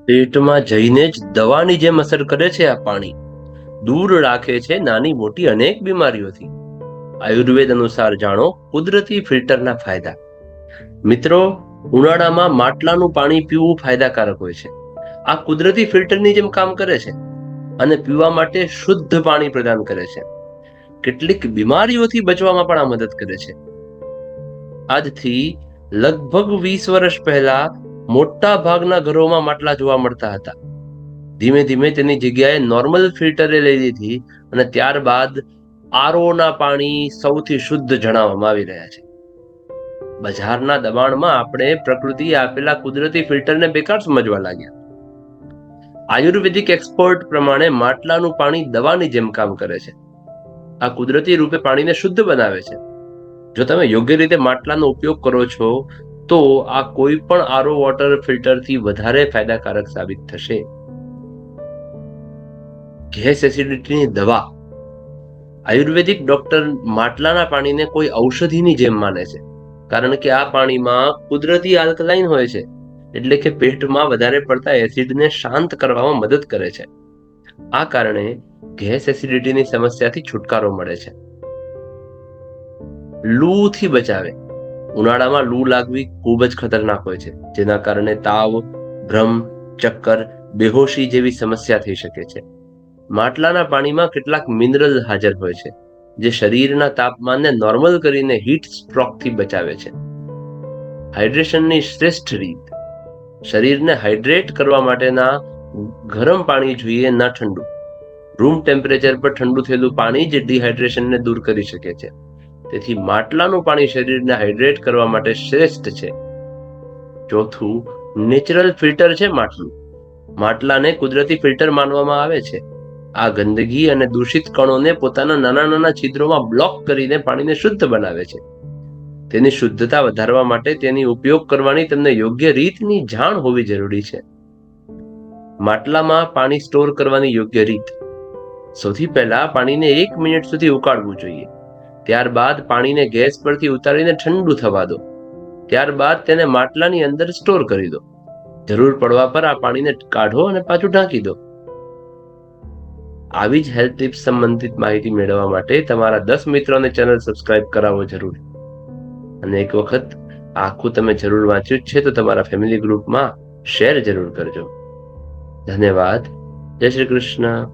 પેટમાં જઈને જ દવાની જેમ અસર કરે છે. આ પાણી દૂર રાખે છે નાની મોટી અનેક બીમારીઓથી. આયુર્વેદ અનુસાર જાણો કુદરતી ફિલ્ટરના ફાયદા. મિત્રો, ઉનાળામાં માટલાનું પાણી પીવું ફાયદાકારક હોય છે. આ કુદરતી ફિલ્ટરની જેમ કામ કરે છે અને પીવા માટે શુદ્ધ પાણી પ્રદાન કરે છે. કેટલીક બીમારીઓથી બચવામાં પણ આ મદદ કરે છે. આજથી લગભગ 20 વર્ષ પહેલા મોટા ભાગના ઘરોમાં માટલા જોવા મળતા હતા. ધીમે ધીમે તેની જગ્યાએ નોર્મલ ફિલ્ટરે લઈ લીધી અને ત્યારબાદ આરઓના પાણી સૌથી શુદ્ધ જણાવવામાં આવી રહ્યા છે. બજારના દબાણમાં આપણે પ્રકૃતિએ આપેલા કુદરતી ફિલ્ટરને બેકાર સમજવા લાગ્યા. આયુર્વેદિક એક્સપર્ટ પ્રમાણે માટલાનું પાણી દવાની જેમ કામ કરે છે. આ કુદરતી રૂપે પાણીને શુદ્ધ બનાવે છે. જો તમે યોગ્ય રીતે માટલાનો ઉપયોગ કરો છો તો આ કોઈ પણ આરઓ વોટર ફિલ્ટરથી વધારે ફાયદાકારક સાબિત થશે. ગેસ એસિડિટીની દવા. આયુર્વેદિક ડોક્ટર માટલાના પાણીને કોઈ ઔષધિની જેમ માને છે, કારણ કે આ પાણીમાં કુદરતી આલ્કલાઇન હોય છે, એટલે કે પેટમાં વધારે પડતા એસિડને શાંત કરવામાં મદદ કરે છે. આ કારણે ગેસ એસિડિટીની સમસ્યાથી છુટકારો મળે છે. લૂથી બચાવે. ઉનાળામાં લૂ લાગવી ખૂબ જ ખતરનાક હોય છે, જેના કારણે તાવ, ભ્રમ, ચક્કર, બેહોશી જેવી સમસ્યા થઈ શકે છે. માટલાના પાણીમાં કેટલાક મિનરલ હાજર હોય છે, જે શરીરના તાપમાનને નોર્મલ કરીને હીટ સ્ટ્રોકથી બચાવે છે. હાઇડ્રેશનની શ્રેષ્ઠ રીત. શરીરને હાઇડ્રેટ કરવા માટેના ગરમ પાણી જોઈએ, ના ઠંડુ. રૂમ ટેમ્પરેચર પર ઠંડુ થયેલું પાણી જ ડિહાઇડ્રેશનને દૂર કરી શકે છે. તેથી માટલાનું પાણી શરીરને હાઇડ્રેટ કરવા માટે શ્રેષ્ઠ છે. ચોથું, નેચરલ ફિલ્ટર છે માટલું. માટલાને કુદરતી ફિલ્ટર માનવામાં આવે છે. આ ગંદકી અને દૂષિત કણોને પોતાના નાના નાના છિદ્રોમાં બ્લોક કરીને પાણીને શુદ્ધ બનાવે છે. તેની શુદ્ધતા વધારવા માટે તેની ઉપયોગ કરવાની તમને યોગ્ય રીતની જાણ હોવી જરૂરી છે. માટલામાં પાણી સ્ટોર કરવાની યોગ્ય રીત. સૌથી પહેલા પાણીને 1 મિનિટ સુધી ઉકાળવું જોઈએ. ત્યારબાદ પાણીને ગેસ પરથી ઉતારીને ઠંડુ થવા દો. ત્યારબાદ તેને માટલાની અંદર સ્ટોર કરી દો. જરૂર પડવા પર આ પાણીને કાઢો અને પાછું ઢાંકી દો. આવી જ હેલ્થ ટિપ્સ સંબંધિત માહિતી મેળવવા માટે તમારા 10 મિત્રોને ચેનલ સબસ્ક્રાઇબ કરાવો જરૂર. અને એક વખત આખું તમે જરૂર વાંચ્યું છે તો તમારા ફેમિલી ગ્રુપમાં શેર જરૂર કરજો. ધન્યવાદ. જય શ્રી કૃષ્ણ.